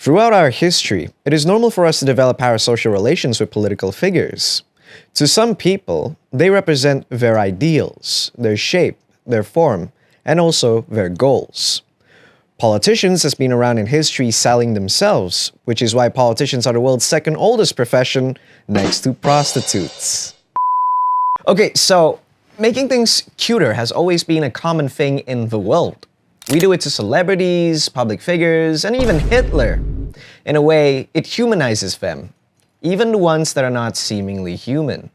Throughout our history, it is normal for us to develop our social relations with political figures. To some people, they represent their ideals, their shape, their form, and also their goals. Politicians has been around in history selling themselves, which is why politicians are the world's second oldest profession next to prostitutes. Okay, so making things cuter has always been a common thing in the world. We do it to celebrities, public figures, and even Hitler. In a way, it humanizes them, even the ones that are not seemingly human.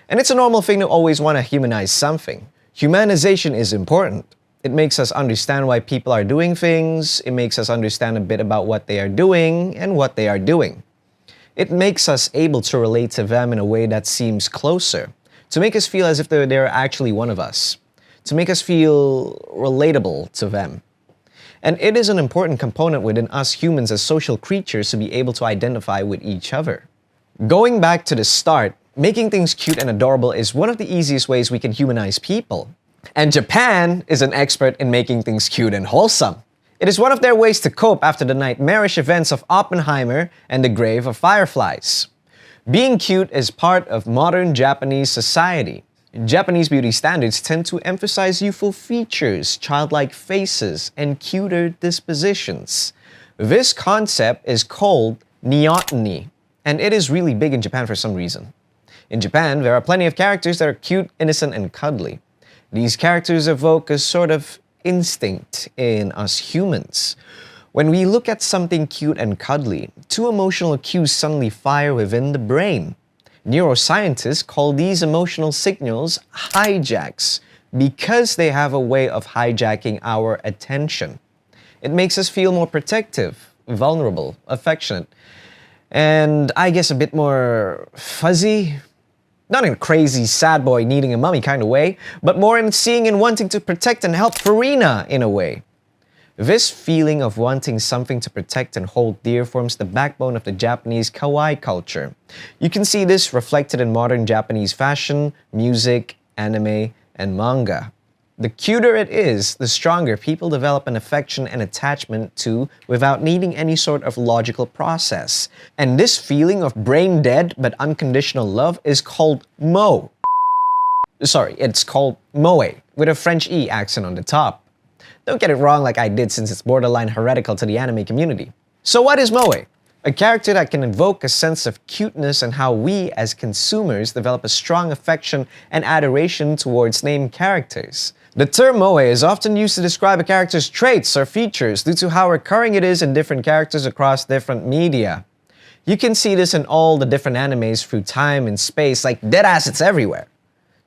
And it's a normal thing to always want to humanize something. Humanization is important. It makes us understand why people are doing things, it makes us understand a bit about what they are doing and what they are doing. It makes us able to relate to them in a way that seems closer, to make us feel as if they're actually one of us, to make us feel relatable to them. And it is an important component within us humans as social creatures to be able to identify with each other. Going back to the start, making things cute and adorable is one of the easiest ways we can humanize people. And Japan is an expert in making things cute and wholesome. It is one of their ways to cope after the nightmarish events of Oppenheimer and the grave of fireflies. Being cute is part of modern Japanese society. Japanese beauty standards tend to emphasize youthful features, childlike faces, and cuter dispositions. This concept is called neoteny, and it is really big in Japan for some reason. In Japan, there are plenty of characters that are cute, innocent, and cuddly. These characters evoke a sort of instinct in us humans. When we look at something cute and cuddly, two emotional cues suddenly fire within the brain. Neuroscientists call these emotional signals hijacks because they have a way of hijacking our attention. It makes us feel more protective, vulnerable, affectionate, and I guess a bit more fuzzy. Not in a crazy sad boy needing a mummy kind of way, but more in seeing and wanting to protect and help Farina in a way. This feeling of wanting something to protect and hold dear forms the backbone of the Japanese kawaii culture. You can see this reflected in modern Japanese fashion, music, anime, and manga. The cuter it is, the stronger people develop an affection and attachment to without needing any sort of logical process. And this feeling of brain-dead but unconditional love is called it's called moe, with a French E accent on the top. Don't get it wrong like I did, since it's borderline heretical to the anime community. So what is moe? A character that can evoke a sense of cuteness and how we, as consumers, develop a strong affection and adoration towards named characters. The term moe is often used to describe a character's traits or features due to how recurring it is in different characters across different media. You can see this in all the different animes through time and space, like deadass it's everywhere.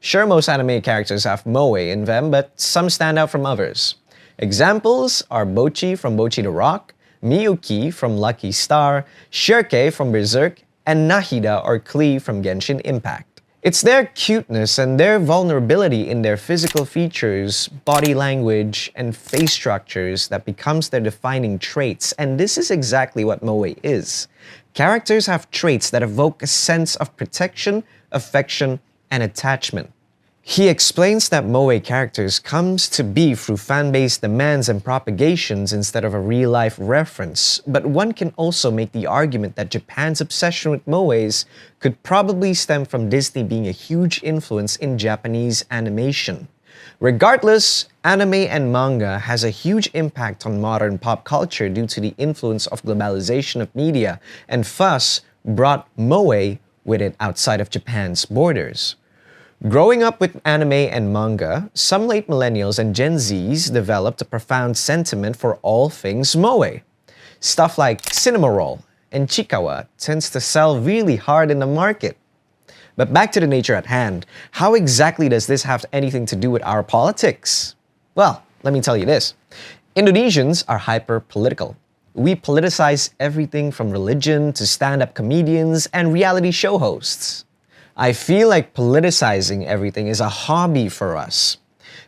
Sure, most anime characters have moe in them, but some stand out from others. Examples are Bocchi from Bocchi the Rock, Miyuki from Lucky Star, Shirke from Berserk, and Nahida or Klee from Genshin Impact. It's their cuteness and their vulnerability in their physical features, body language, and face structures that becomes their defining traits, and this is exactly what moe is. Characters have traits that evoke a sense of protection, affection, and attachment. He explains that moe characters comes to be through fan-based demands and propagations instead of a real-life reference, but one can also make the argument that Japan's obsession with moes could probably stem from Disney being a huge influence in Japanese animation. Regardless, anime and manga has a huge impact on modern pop culture due to the influence of globalization of media, and thus brought moe with it outside of Japan's borders. Growing up with anime and manga, some late millennials and Gen Zs developed a profound sentiment for all things moe. Stuff like cinema roll and chikawa tends to sell really hard in the market. But back to the nature at hand, how exactly does this have anything to do with our politics? Well, let me tell you this. Indonesians are hyper-political. We politicize everything from religion to stand-up comedians and reality show hosts. I feel like politicizing everything is a hobby for us.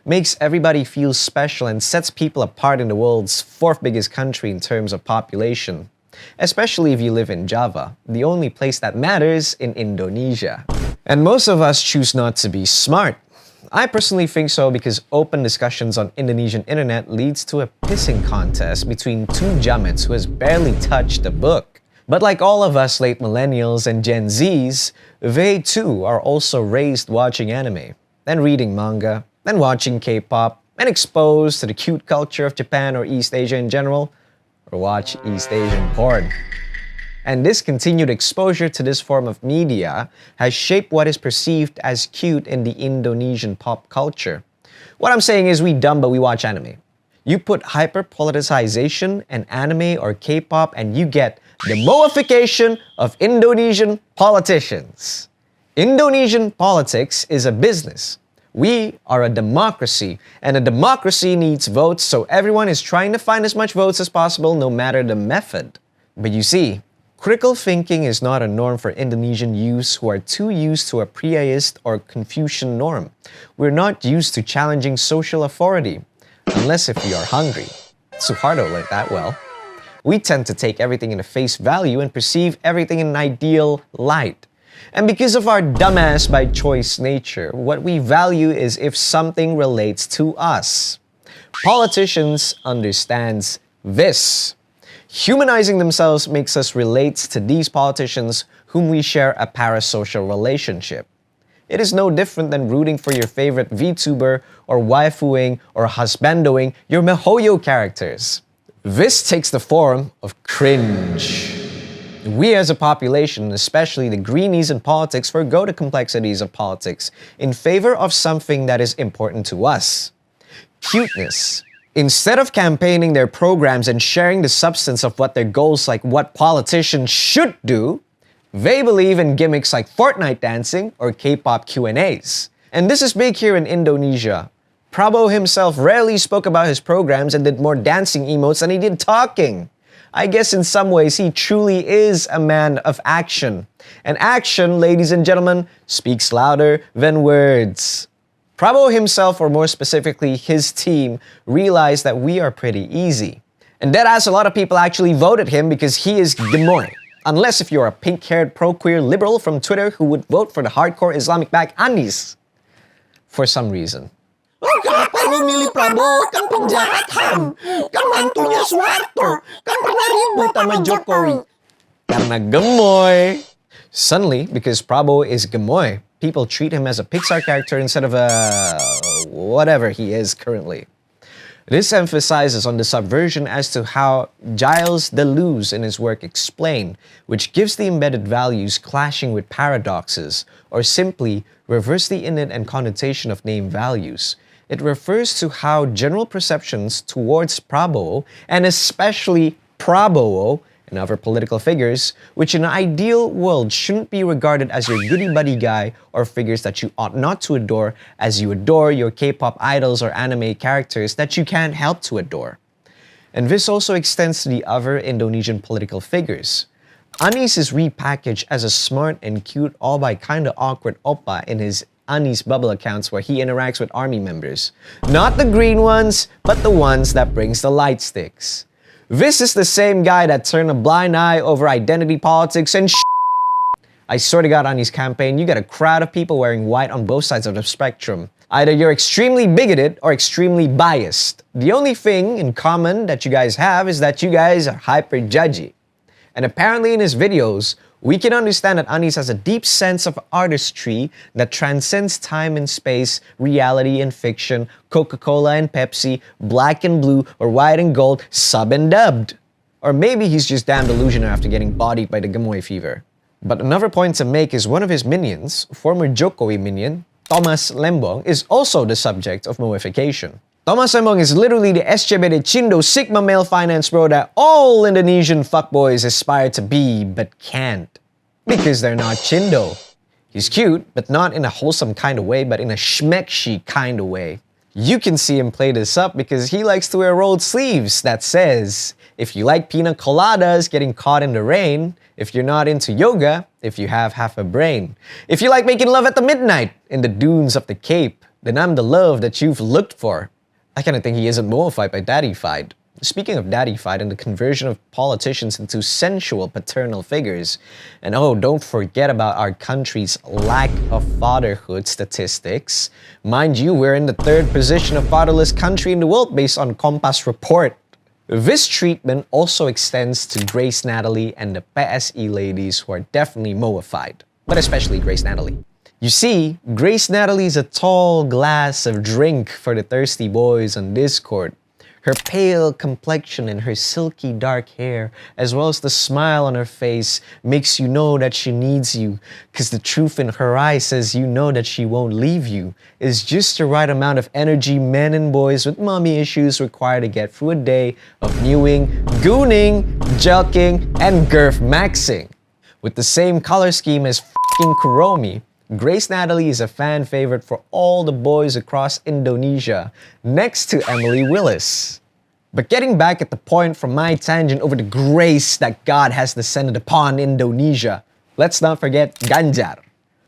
Makes everybody feel special and sets people apart in the world's fourth biggest country in terms of population. Especially if you live in Java, the only place that matters in Indonesia. And most of us choose not to be smart. I personally think so because open discussions on Indonesian internet leads to a pissing contest between two jamets who has barely touched a book. But like all of us late millennials and Gen Zs, they too are also raised watching anime, and reading manga, and watching K-pop, and exposed to the cute culture of Japan or East Asia in general, or watch East Asian porn. And this continued exposure to this form of media has shaped what is perceived as cute in the Indonesian pop culture. What I'm saying is we dumb but we watch anime. You put hyper-politicization and anime or K-pop and you get the Moefication of Indonesian politicians. Indonesian politics is a business. We are a democracy, and a democracy needs votes, so everyone is trying to find as much votes as possible no matter the method. But you see, critical thinking is not a norm for Indonesian youths who are too used to a Priaist or Confucian norm. We're not used to challenging social authority, unless if we are hungry. Suharto learned that well. We tend to take everything in a face value and perceive everything in an ideal light. And because of our dumbass by choice nature, what we value is if something relates to us. Politicians understands this. Humanizing themselves makes us relate to these politicians whom we share a parasocial relationship. It is no different than rooting for your favorite VTuber or waifuing or husbandoing your Mihoyo characters. This takes the form of cringe. We as a population, especially the greenies in politics, forgo the complexities of politics in favor of something that is important to us. Cuteness. Instead of campaigning their programs and sharing the substance of what their goals like what politicians should do, they believe in gimmicks like Fortnite dancing or K-pop Q&As. And this is big here in Indonesia. Prabowo himself rarely spoke about his programs and did more dancing emotes than he did talking. I guess in some ways he truly is a man of action. And action, ladies and gentlemen, speaks louder than words. Prabowo himself, or more specifically his team, realized that we are pretty easy. And deadass, a lot of people actually voted him because he is Gemoy. Unless if you're a pink-haired pro-queer liberal from Twitter who would vote for the hardcore Islamic-backed Anis. For some reason. Kenapa lu milih Prabowo? Kan penjahat HAM. Kan mantunya Soeharto. Kan pernah ribut sama Jokowi. Karena Gemoy. Suddenly, because Prabowo is Gemoy, people treat him as a Pixar character instead of a whatever he is currently. This emphasizes on the subversion as to how Gilles Deleuze in his work Explain, which gives the embedded values clashing with paradoxes, or simply reverse the innate and connotation of name values. It refers to how general perceptions towards Prabowo, and especially Prabowo, and other political figures, which in an ideal world shouldn't be regarded as your goody-buddy guy or figures that you ought not to adore as you adore your K-pop idols or anime characters that you can't help to adore. And this also extends to the other Indonesian political figures. Anis is repackaged as a smart and cute, albeit kinda awkward oppa in his Anis bubble accounts where he interacts with army members. Not the green ones, but the ones that brings the light sticks. This is the same guy that turned a blind eye over identity politics and I swear to God, on his campaign, you get a crowd of people wearing white on both sides of the spectrum. Either you're extremely bigoted or extremely biased. The only thing in common that you guys have is that you guys are hyper-judgy. And apparently in his videos, we can understand that Anis has a deep sense of artistry that transcends time and space, reality and fiction, Coca-Cola and Pepsi, black and blue, or white and gold, sub and dubbed. Or maybe he's just damn delusional after getting bodied by the Gemoy fever. But another point to make is one of his minions, former Jokowi minion, Thomas Lembong, is also the subject of Moefication. Thomas Lembong is literally the SCBD Chindo Sigma male finance bro that all Indonesian fuckboys aspire to be but can't. Because they're not Chindo. He's cute, but not in a wholesome kind of way, but in a schmeckshi kind of way. You can see him play this up because he likes to wear rolled sleeves that says, if you like pina coladas getting caught in the rain, if you're not into yoga, if you have half a brain. If you like making love at the midnight in the dunes of the Cape, then I'm the love that you've looked for. I kinda think he isn't moified by daddy-fied. Speaking of daddy-fied and the conversion of politicians into sensual paternal figures, and oh, don't forget about our country's lack of fatherhood statistics. Mind you, we're in the 3rd position of fatherless country in the world based on Compass report. This treatment also extends to Grace Natalie and the PSE ladies who are definitely Moefied, but especially Grace Natalie. You see, Grace Natalie is a tall glass of drink for the thirsty boys on Discord. Her pale complexion and her silky dark hair, as well as the smile on her face, makes you know that she needs you, because the truth in her eyes says you know that she won't leave you, is just the right amount of energy men and boys with mommy issues require to get through a day of mewing, gooning, jelking, and girth maxing. With the same color scheme as f***ing Kuromi, Grace Natalie is a fan favorite for all the boys across Indonesia, next to Emily Willis. But getting back at the point from my tangent over the grace that God has descended upon Indonesia, let's not forget Ganjar.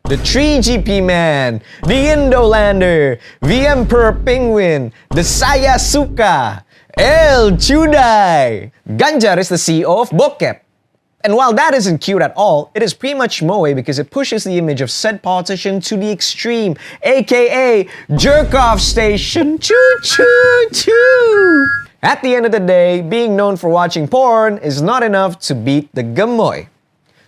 The 3GP man, the Indolander, the Emperor Penguin, the Saya Suka, El Chudai. Ganjar is the CEO of Bokep. And while that isn't cute at all, it is pretty much moe because it pushes the image of said politician to the extreme, aka jerk-off station. Choo choo choo! At the end of the day, being known for watching porn is not enough to beat the Gemoy.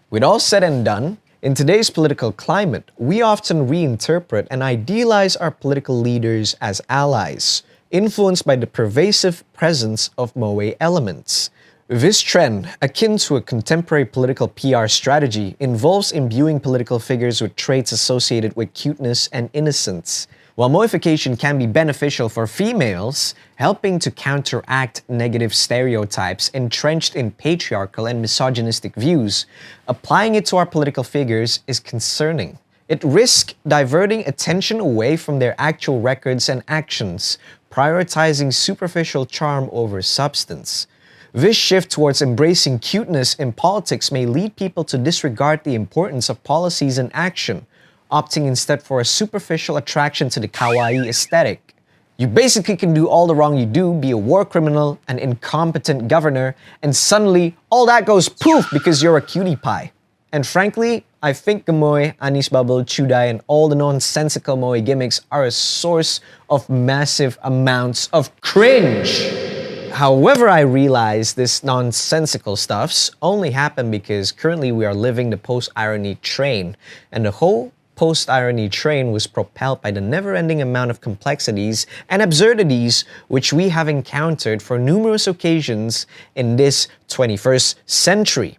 With all said and done, in today's political climate, we often reinterpret and idealize our political leaders as allies, influenced by the pervasive presence of moe elements. This trend, akin to a contemporary political PR strategy, involves imbuing political figures with traits associated with cuteness and innocence. While Moefication can be beneficial for females, helping to counteract negative stereotypes entrenched in patriarchal and misogynistic views, applying it to our political figures is concerning. It risks diverting attention away from their actual records and actions, prioritizing superficial charm over substance. This shift towards embracing cuteness in politics may lead people to disregard the importance of policies and action, opting instead for a superficial attraction to the kawaii aesthetic. You basically can do all the wrong you do, be a war criminal, an incompetent governor, and suddenly all that goes poof because you're a cutie pie. And frankly, I think Gemoy, Anis Bubble, Chudai, and all the nonsensical moe gimmicks are a source of massive amounts of cringe. However, I realize this nonsensical stuffs only happen because currently we are living the post-irony train, and the whole post-irony train was propelled by the never-ending amount of complexities and absurdities which we have encountered for numerous occasions in this 21st century.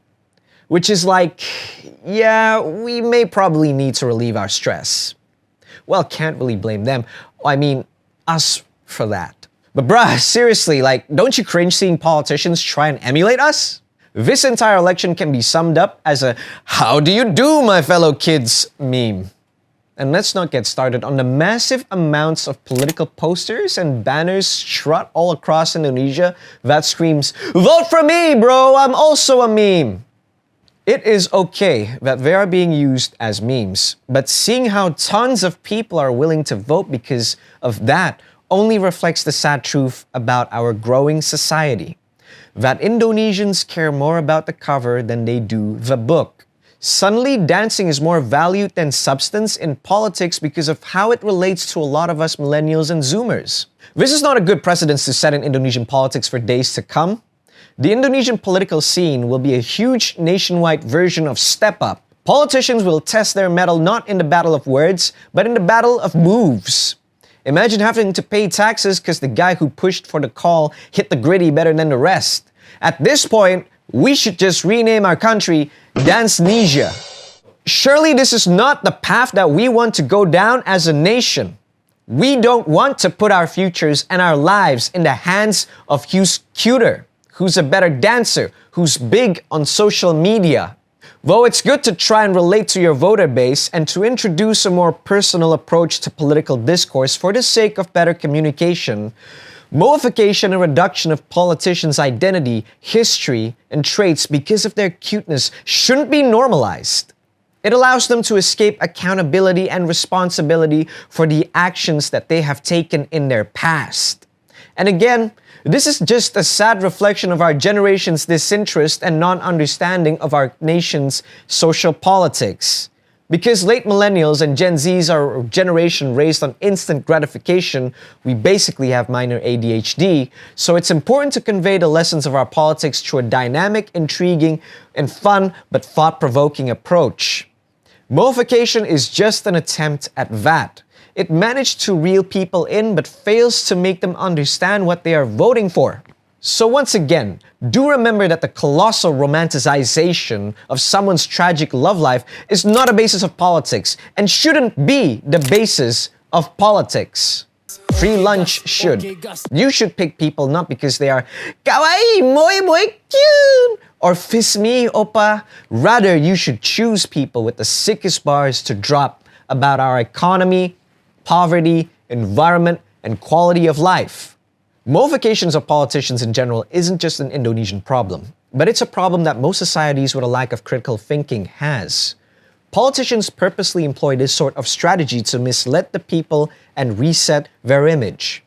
Which is like, yeah, we may probably need to relieve our stress. Well, can't really blame them. I mean, us for that. But bruh, seriously, like, don't you cringe seeing politicians try and emulate us? This entire election can be summed up as a "how do you do, my fellow kids" meme. And let's not get started on the massive amounts of political posters and banners strut all across Indonesia that screams, "Vote for me, bro, I'm also a meme." It is okay that they are being used as memes, but seeing how tons of people are willing to vote because of that only reflects the sad truth about our growing society. That Indonesians care more about the cover than they do the book. Suddenly, dancing is more valued than substance in politics because of how it relates to a lot of us millennials and zoomers. This is not a good precedent to set in Indonesian politics for days to come. The Indonesian political scene will be a huge nationwide version of Step Up. Politicians will test their mettle not in the battle of words, but in the battle of moves. Imagine having to pay taxes because the guy who pushed for the call hit the gritty better than the rest. At this point, we should just rename our country Dance-nesia. Surely this is not the path that we want to go down as a nation. We don't want to put our futures and our lives in the hands of who's cuter, who's a better dancer, who's big on social media. Though it's good to try and relate to your voter base and to introduce a more personal approach to political discourse for the sake of better communication, Moefication and reduction of politicians' identity, history, and traits because of their cuteness shouldn't be normalized. It allows them to escape accountability and responsibility for the actions that they have taken in their past. And again, This is just a sad reflection of our generation's disinterest and non-understanding of our nation's social politics. Because late millennials and Gen Zs are a generation raised on instant gratification, we basically have minor ADHD, so it's important to convey the lessons of our politics through a dynamic, intriguing, and fun but thought-provoking approach. Moefication is just an attempt at that. It managed to reel people in but fails to make them understand what they are voting for. So once again, do remember that the colossal romanticization of someone's tragic love life is not a basis of politics and shouldn't be the basis of politics. Free lunch should. You should pick people not because they are kawaii, cute, or fist me, oppa. Rather, you should choose people with the sickest bars to drop about our economy, poverty, environment, and quality of life. Moefications of politicians in general isn't just an Indonesian problem, but it's a problem that most societies with a lack of critical thinking has. Politicians purposely employ this sort of strategy to mislead the people and reset their image.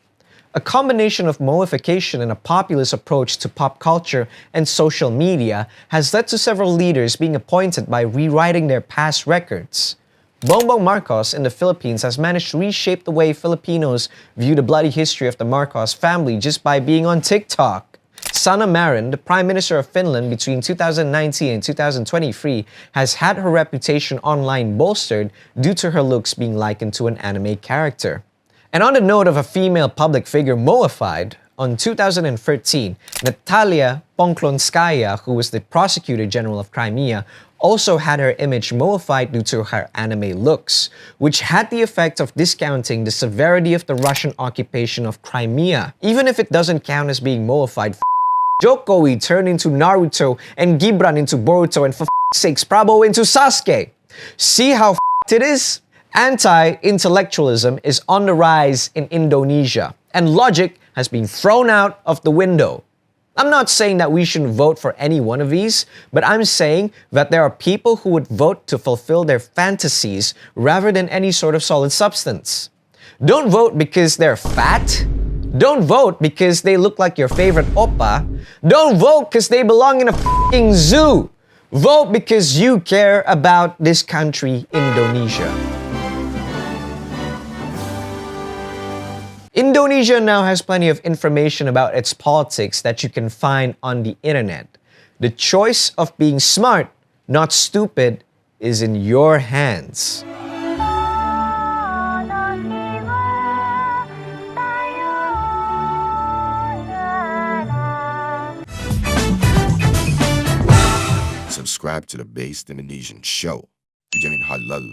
A combination of moefication and a populist approach to pop culture and social media has led to several leaders being appointed by rewriting their past records. Bongbong Marcos in the Philippines has managed to reshape the way Filipinos view the bloody history of the Marcos family just by being on TikTok. Sanna Marin, the Prime Minister of Finland between 2019 and 2023, has had her reputation online bolstered due to her looks being likened to an anime character. And on the note of a female public figure moified, on 2013, Natalia Poklonskaya, who was the Prosecutor General of Crimea, also had her image moified due to her anime looks, which had the effect of discounting the severity of the Russian occupation of Crimea. Even if it doesn't count as being moified, Jokowi turned into Naruto and Gibran into Boruto and for sakes Prabo into Sasuke. See how it is? Anti-intellectualism is on the rise in Indonesia, and logic has been thrown out of the window. I'm not saying that we shouldn't vote for any one of these, but I'm saying that there are people who would vote to fulfill their fantasies rather than any sort of solid substance. Don't vote because they're fat. Don't vote because they look like your favorite oppa. Don't vote because they belong in a f***ing zoo. Vote because you care about this country, Indonesia. Indonesia now has plenty of information about its politics that you can find on the internet. The choice of being smart, not stupid, is in your hands. Subscribe to the Based Indonesian Show. Dijamin halal